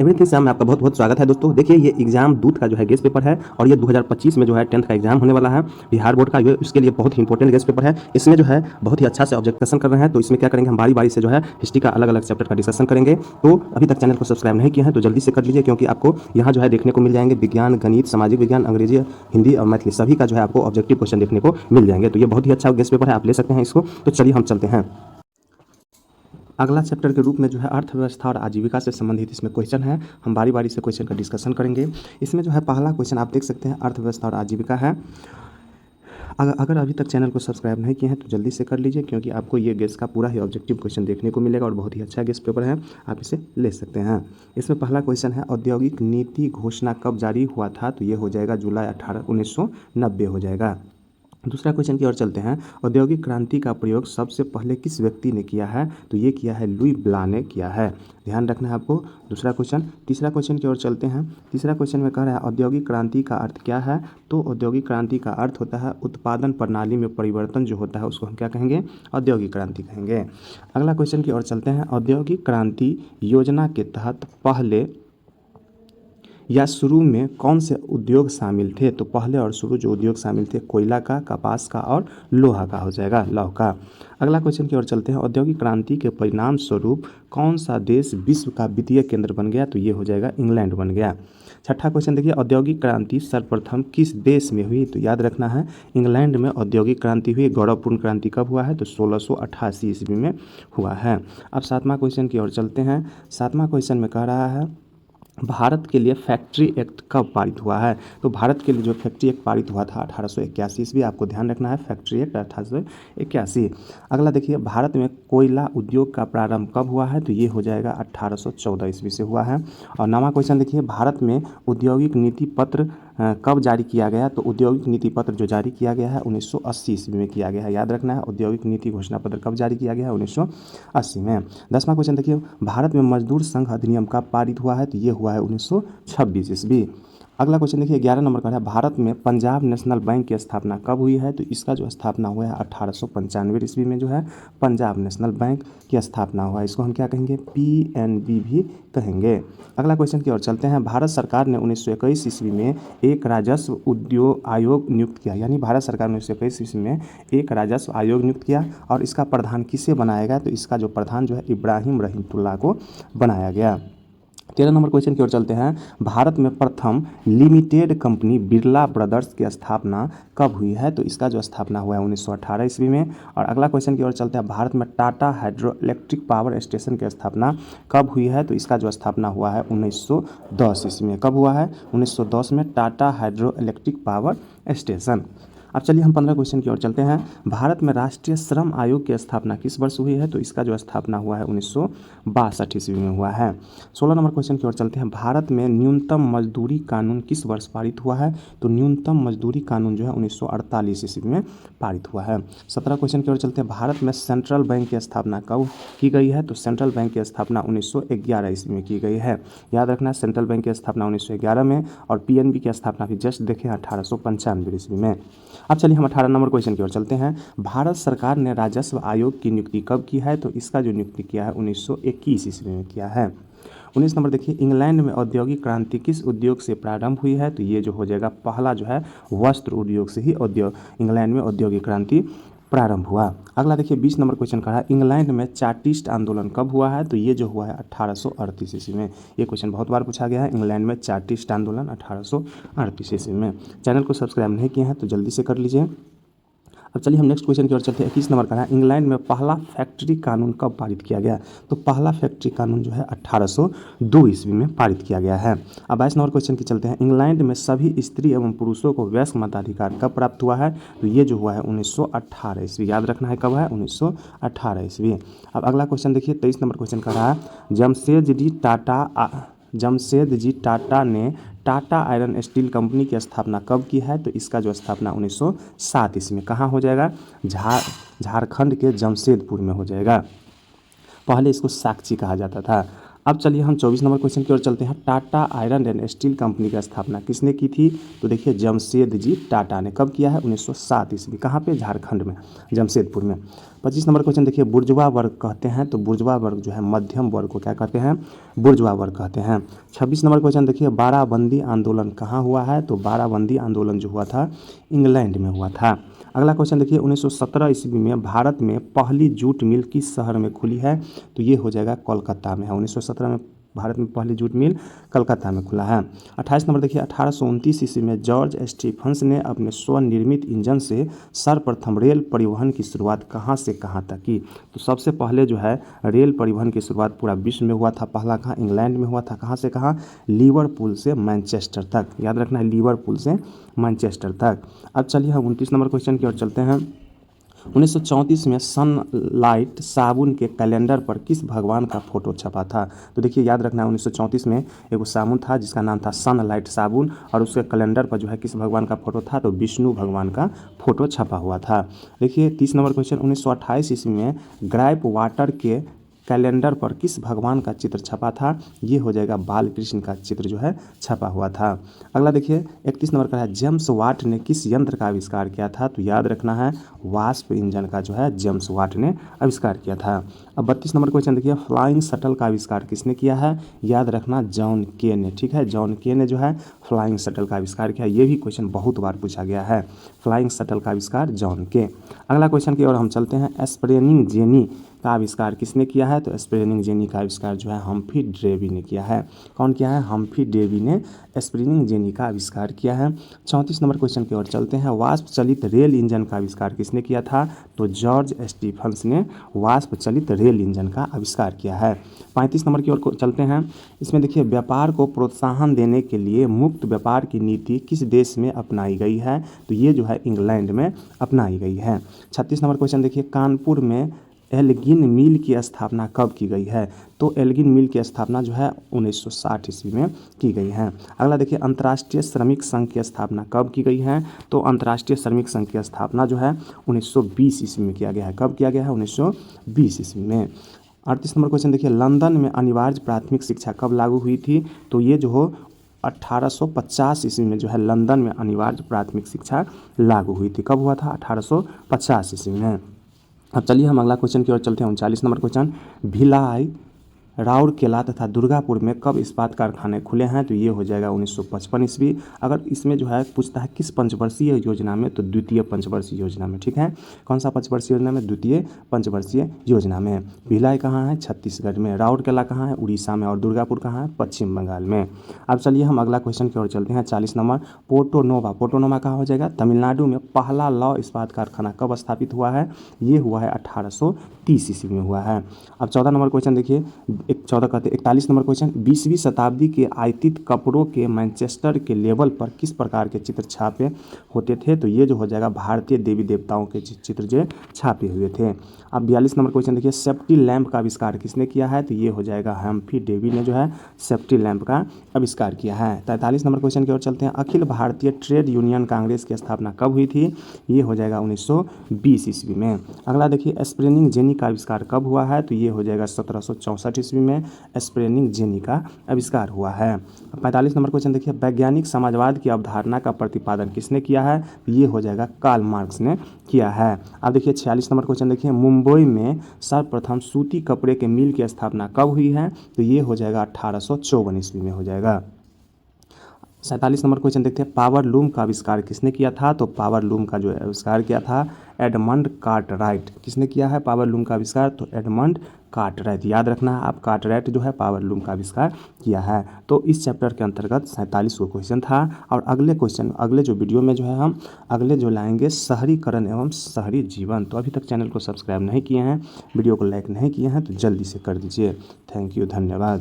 Everything Sam में आपका बहुत बहुत स्वागत है दोस्तों। देखिए ये एग्जाम दूध का जो है गेस्ट पेपर है और ये 2025 में जो है 10th का एग्जाम होने वाला है बिहार बोर्ड का। ये इसके लिए बहुत ही इंपॉर्टेंट गेस्ट पेपर है। इसमें जो है बहुत ही अच्छा से ऑब्जेक्शन कर रहे हैं। तो इसमें क्या करेंगे, हम बारी बारी से जो है हिस्ट्री का अलग अलग चैप्टर का डिस्कशन करेंगे। तो अभी तक चैनल को सब्सक्राइब नहीं किया है तो जल्दी से कर लीजिए, क्योंकि आपको यहाँ जो है देखने को मिल जाएंगे विज्ञान, गणित, सामाजिक विज्ञान, अंग्रेजी, हिंदी और मैथिली सभी का जो है आपको ऑब्जेक्टिव क्वेश्चन देखने को मिल जाएंगे। तो ये बहुत ही अच्छा गेस्ट पेपर है, आप ले सकते हैं इसको। तो चलिए हम चलते हैं। अगला चैप्टर के रूप में जो है अर्थव्यवस्था और आजीविका से संबंधित इसमें क्वेश्चन है। हम बारी बारी से क्वेश्चन का डिस्कशन करेंगे। इसमें जो है पहला क्वेश्चन आप देख सकते हैं, अर्थव्यवस्था और आजीविका है। अगर अभी तक चैनल को सब्सक्राइब नहीं किए हैं तो जल्दी से कर लीजिए, क्योंकि आपको ये गेस्ट का पूरा ही ऑब्जेक्टिव क्वेश्चन देखने को मिलेगा और बहुत ही अच्छा गेस्ट पेपर है, आप इसे ले सकते हैं। इसमें पहला क्वेश्चन है, औद्योगिक नीति घोषणा कब जारी हुआ था? तो ये हो जाएगा जुलाई 1990 हो जाएगा। दूसरा क्वेश्चन की ओर चलते हैं, औद्योगिक क्रांति का प्रयोग सबसे पहले किस व्यक्ति ने किया है? तो ये किया है लुई ब्ला ने किया है, ध्यान रखना है आपको। दूसरा क्वेश्चन, तीसरा क्वेश्चन की ओर चलते हैं। तीसरा क्वेश्चन में कह रहा है औद्योगिक क्रांति का अर्थ क्या है? तो औद्योगिक क्रांति का अर्थ होता है उत्पादन प्रणाली में परिवर्तन जो होता है उसको हम क्या कहेंगे? औद्योगिक क्रांति कहेंगे। अगला क्वेश्चन की ओर चलते हैं, औद्योगिक क्रांति योजना के तहत पहले या शुरू में कौन से उद्योग शामिल थे? तो पहले और शुरू जो उद्योग शामिल थे कोयला का, कपास का और लोहा का हो जाएगा, लौह का। अगला क्वेश्चन की ओर चलते हैं, औद्योगिक क्रांति के परिणाम स्वरूप कौन सा देश विश्व का वित्तीय केंद्र बन गया? तो ये हो जाएगा इंग्लैंड बन गया। छठा क्वेश्चन देखिए, औद्योगिक क्रांति सर्वप्रथम किस देश में हुई? तो याद रखना है इंग्लैंड में औद्योगिक क्रांति हुई। गौरवपूर्ण क्रांति कब हुआ है? तो 1688 ईस्वी में हुआ है। अब सातवां क्वेश्चन की ओर चलते हैं। सातवां क्वेश्चन में कह रहा है, भारत के लिए फैक्ट्री एक्ट कब पारित हुआ है? तो भारत के लिए जो फैक्ट्री एक्ट पारित हुआ था 1881 ईस्वी, आपको ध्यान रखना है फैक्ट्री एक्ट 1881। अगला देखिए, भारत में कोयला उद्योग का प्रारंभ कब हुआ है? तो ये हो जाएगा 1814 ईस्वी से हुआ है। और नवा क्वेश्चन देखिए, भारत में औद्योगिक नीति पत्र कब जारी किया गया? तो औद्योगिक नीति पत्र जो जारी किया गया है 1980 ईस्वी में किया गया है, याद रखना है औद्योगिक नीति घोषणा पत्र कब जारी किया गया है? 1980 में। 10वां क्वेश्चन देखिए, भारत में मजदूर संघ अधिनियम कब पारित हुआ है? तो ये हुआ है 1926 ईस्वी। अगला क्वेश्चन देखिए, 11 नंबर का है, भारत में पंजाब नेशनल बैंक की स्थापना कब हुई है? तो इसका जो स्थापना हुआ है 1895 ईस्वी में जो है पंजाब नेशनल बैंक की स्थापना हुआ है। इसको हम क्या कहेंगे? PNB भी कहेंगे। अगला क्वेश्चन की ओर चलते हैं, भारत सरकार ने 1921 ईस्वी में एक राजस्व उद्योग आयोग नियुक्त किया, यानी भारत सरकार ने 1921 ईस्वी में एक राजस्व आयोग नियुक्त किया और इसका प्रधान किसे बनाया गया? तो इसका जो प्रधान जो है इब्राहिम रहीमतुल्लाह को बनाया गया। 13 नंबर क्वेश्चन की ओर चलते हैं, भारत में प्रथम लिमिटेड कंपनी बिरला ब्रदर्स की स्थापना कब हुई है? तो इसका जो स्थापना हुआ है 1918 ईस्वी में। और अगला क्वेश्चन की ओर चलते हैं, भारत में Tata hydro electric power station की स्थापना कब हुई है? तो इसका जो स्थापना हुआ है 1910 ईस्वी में। कब हुआ है? 1910 में Tata hydro electric power station. अब चलिए हम 15 क्वेश्चन की ओर चलते हैं, भारत में राष्ट्रीय श्रम आयोग की स्थापना किस वर्ष हुई है? तो इसका जो स्थापना हुआ है 1962 ईस्वी में हुआ है। 16 नंबर क्वेश्चन की ओर चलते हैं, भारत में न्यूनतम मजदूरी कानून किस वर्ष पारित हुआ है? तो न्यूनतम मजदूरी कानून जो है 1948 ईस्वी में पारित हुआ है। 17 क्वेश्चन की ओर चलते हैं, भारत में सेंट्रल बैंक की स्थापना कब की गई है? तो सेंट्रल बैंक की स्थापना 1911 ईस्वी में की गई है, याद रखना सेंट्रल बैंक की स्थापना 1911 में। और PNB की स्थापना भी जस्ट देखें 1895 ईस्वी में। अब चलिए हम 18 नंबर क्वेश्चन की ओर चलते हैं, भारत सरकार ने राजस्व आयोग की नियुक्ति कब की है? तो इसका जो नियुक्ति किया है 1921 ईस्वी में किया है। 19 नंबर देखिए, इंग्लैंड में औद्योगिक क्रांति किस उद्योग से प्रारंभ हुई है? तो ये जो हो जाएगा पहला जो है वस्त्र उद्योग से ही इंग्लैंड में औद्योगिक क्रांति प्रारंभ हुआ। अगला देखिए 20 नंबर क्वेश्चन का है, इंग्लैंड में चार्टिस्ट आंदोलन कब हुआ है? तो ये जो हुआ है 1838 ईस्वी में। ये क्वेश्चन बहुत बार पूछा गया है, इंग्लैंड में चार्टिस्ट आंदोलन 1838 ईस्वी में। चैनल को सब्सक्राइब नहीं किए हैं तो जल्दी से कर लीजिए। अब चलिए हम नेक्स्ट क्वेश्चन की ओर चलते हैं। 21 नंबर का है, इंग्लैंड में पहला फैक्ट्री कानून कब पारित किया गया? तो पहला फैक्ट्री कानून जो है 1802 ईस्वी में पारित किया गया है। अब 22 नंबर क्वेश्चन की चलते हैं, इंग्लैंड में सभी स्त्री एवं पुरुषों को वयस्क मताधिकार कब प्राप्त हुआ है? तो ये जो हुआ है 1918 ईस्वी, याद रखना है कब है? 1918 ईस्वी। अब अगला क्वेश्चन देखिए 23 नंबर क्वेश्चन का रहा, जमशेद जी टाटा ने टाटा आयरन स्टील कंपनी की स्थापना कब की है? तो इसका जो स्थापना 1907 ईस्वी में कहाँ हो जाएगा? झारखंड के जमशेदपुर में हो जाएगा। पहले इसको साक्षी कहा जाता था। अब चलिए हम 24 नंबर क्वेश्चन की ओर चलते हैं, Tata iron and steel company की स्थापना किसने की थी? तो देखिए जमशेद जी टाटा ने। कब किया है? 1907 ईस्वी। कहाँ पे? झारखंड में, जमशेदपुर में। 25 नंबर क्वेश्चन देखिए, बुर्जुआ वर्ग कहते हैं, तो बुर्जुआ वर्ग जो है मध्यम वर्ग को क्या कहते हैं, बुर्जुआ वर्ग कहते हैं। 26 नंबर क्वेश्चन देखिए, बाराबंदी आंदोलन कहाँ हुआ है, तो बाराबंदी आंदोलन जो हुआ था इंग्लैंड में हुआ था। अगला क्वेश्चन देखिए, 1917 ईस्वी में भारत में पहली जूट मिल किस शहर में खुली है, तो ये हो जाएगा कोलकाता में है। 1917 में भारत में पहली जूट मिल कलकत्ता में खुला है। 28 नंबर देखिए, 1829 ईस्वी में जॉर्ज स्टीफंस ने अपने स्वनिर्मित इंजन से सर्वप्रथम रेल परिवहन की शुरुआत कहाँ से कहाँ तक की, तो सबसे पहले जो है रेल परिवहन की शुरुआत पूरा विश्व में हुआ था। पहला कहाँ, इंग्लैंड में हुआ था। कहाँ से कहाँ, लिवरपूल से मैनचेस्टर तक, याद रखना है लिवरपूल से मैनचेस्टर तक। अब चलिए हम 29 नंबर क्वेश्चन की ओर चलते हैं। 1934 में सनलाइट साबुन के कैलेंडर पर किस भगवान का फोटो छपा था, तो देखिए याद रखना है 1934 में एक साबुन था जिसका नाम था सनलाइट साबुन, और उसके कैलेंडर पर जो है किस भगवान का फोटो था, तो विष्णु भगवान का फोटो छपा हुआ था। देखिए 30 नंबर क्वेश्चन, 1928 ईस्वी में ग्राइप वाटर के कैलेंडर पर किस भगवान का चित्र छपा था, ये हो जाएगा बालकृष्ण का चित्र जो है छपा हुआ था। अगला देखिए 31 नंबर का है, जेम्स वाट ने किस यंत्र का आविष्कार किया था, तो याद रखना है वाष्प इंजन का जो है जेम्स वाट ने आविष्कार किया था। अब 32 नंबर क्वेश्चन देखिए, फ्लाइंग शटल का आविष्कार किसने किया है, याद रखना जॉन के ने, ठीक है, जॉन के ने जो है फ्लाइंग शटल का आविष्कार किया। ये भी क्वेश्चन बहुत बार पूछा गया है, फ्लाइंग शटल का आविष्कार जॉन के। अगला क्वेश्चन की ओर हम चलते हैं, स्प्रेनिंग जेनी का आविष्कार किसने किया है, तो स्प्रेनिंग जेनी का आविष्कार जो है हम्फ्री डेवी ने किया है। कौन किया है, हम्फ्री डेवी ने स्प्रेनिंग जेनी का आविष्कार किया है। 34 नंबर क्वेश्चन की ओर चलते हैं, वाष्प चलित रेल इंजन का आविष्कार किसने किया था, तो जॉर्ज स्टीफंस ने वाष्प चलित रेल इंजन का आविष्कार किया है। 35 नंबर की ओर चलते हैं, इसमें देखिए व्यापार को प्रोत्साहन देने के लिए मुक्त व्यापार की नीति किस देश में अपनाई गई है, तो ये जो है इंग्लैंड में अपनाई गई है। 36 नंबर क्वेश्चन देखिए, कानपुर में एल्गिन मिल की स्थापना कब की गई है, तो एल्गिन मिल की स्थापना जो है 1960 ईस्वी में की गई है। अगला देखिए, अंतर्राष्ट्रीय श्रमिक संघ की स्थापना कब की गई है, तो अंतर्राष्ट्रीय श्रमिक संघ की स्थापना जो है 1920 ईस्वी में किया गया है। कब किया गया है, 1920 ईस्वी में। 38 नंबर क्वेश्चन देखिए, लंदन में अनिवार्य प्राथमिक शिक्षा कब लागू हुई थी, तो ये जो हो 1850 ईस्वी में जो है लंदन में अनिवार्य प्राथमिक शिक्षा लागू हुई थी। कब हुआ था, 1850 ईस्वी में। अब चलिए हम अगला क्वेश्चन की ओर चलते हैं। 39 नंबर क्वेश्चन, भिलाई, राउरकेला तथा दुर्गापुर में कब इस्पात कारखाने खुले हैं, तो ये हो जाएगा 1955 ईस्वी। अगर इसमें जो है पूछता है किस पंचवर्षीय योजना में, तो द्वितीय पंचवर्षीय योजना में, ठीक है। कौन सा पंचवर्षीय योजना में, द्वितीय पंचवर्षीय योजना में। भिलाई कहाँ है, छत्तीसगढ़ में। राउरकेला कहाँ है, उड़ीसा में। और दुर्गापुर कहाँ है, पश्चिम बंगाल में। अब चलिए हम अगला क्वेश्चन की ओर चलते हैं। 40 नंबर, पोर्टोनोवा, पोर्टोनोवा कहाँ हो जाएगा, तमिलनाडु में। पहला लौह इस्पात कारखाना कब स्थापित हुआ है, ये हुआ है 1830 ईस्वी में हुआ है। अब 14 नंबर क्वेश्चन देखिए, 41 नंबर क्वेश्चन, 20वीं शताब्दी के आयातित कपड़ों के मैनचेस्टर के लेवल पर किस प्रकार के चित्र छापे होते थे, तो ये जो हो जाएगा भारतीय देवी देवताओं के चित्र जो छापे हुए थे। अब 42 नंबर क्वेश्चन देखिए, सेफ्टी लैंप का आविष्कार किसने किया है, तो ये हो जाएगा हम्फ्री डेवी ने जो है सेफ्टी लैंप का आविष्कार किया है। 43 नंबर क्वेश्चन की ओर चलते हैं, अखिल भारतीय ट्रेड यूनियन कांग्रेस की स्थापना कब हुई थी, ये हो जाएगा 1920 ईस्वी में। अगला देखिए, स्प्रेनिंग जेनी का आविष्कार कब हुआ है, तो ये हो जाएगा 1764 ईस्वी में स्प्रेनिंग जेनी का आविष्कार हुआ है। 45 नंबर क्वेश्चन देखिए, वैज्ञानिक समाजवाद की अवधारणा का प्रतिपादन किसने किया है, ये हो जाएगा कार्ल मार्क्स ने किया है। अब देखिए 46 नंबर क्वेश्चन देखिए, मुंबई में सर्वप्रथम सूती कपड़े के मिल की स्थापना कब हुई है, तो ये हो जाएगा 1854 ईस्वी में हो जाएगा। 47 नंबर क्वेश्चन देखते हैं, पावर लूम का आविष्कार किसने किया था, तो पावर लूम का जो आविष्कार किया था एडमंड कार्टराइट। किसने किया है पावर लूम का आविष्कार, तो एडमंड कार्टराइट। याद रखना है आप, कार्टराइट जो है पावर लूम का आविष्कार किया है। तो इस चैप्टर के अंतर्गत 47 को क्वेश्चन था। और अगले क्वेश्चन, अगले जो वीडियो में जो है हम अगले जो लाएंगे शहरीकरण एवं शहरी जीवन। तो अभी तक चैनल को सब्सक्राइब नहीं किए हैं, वीडियो को लाइक नहीं किए हैं, तो जल्दी से कर दीजिए। थैंक यू, धन्यवाद।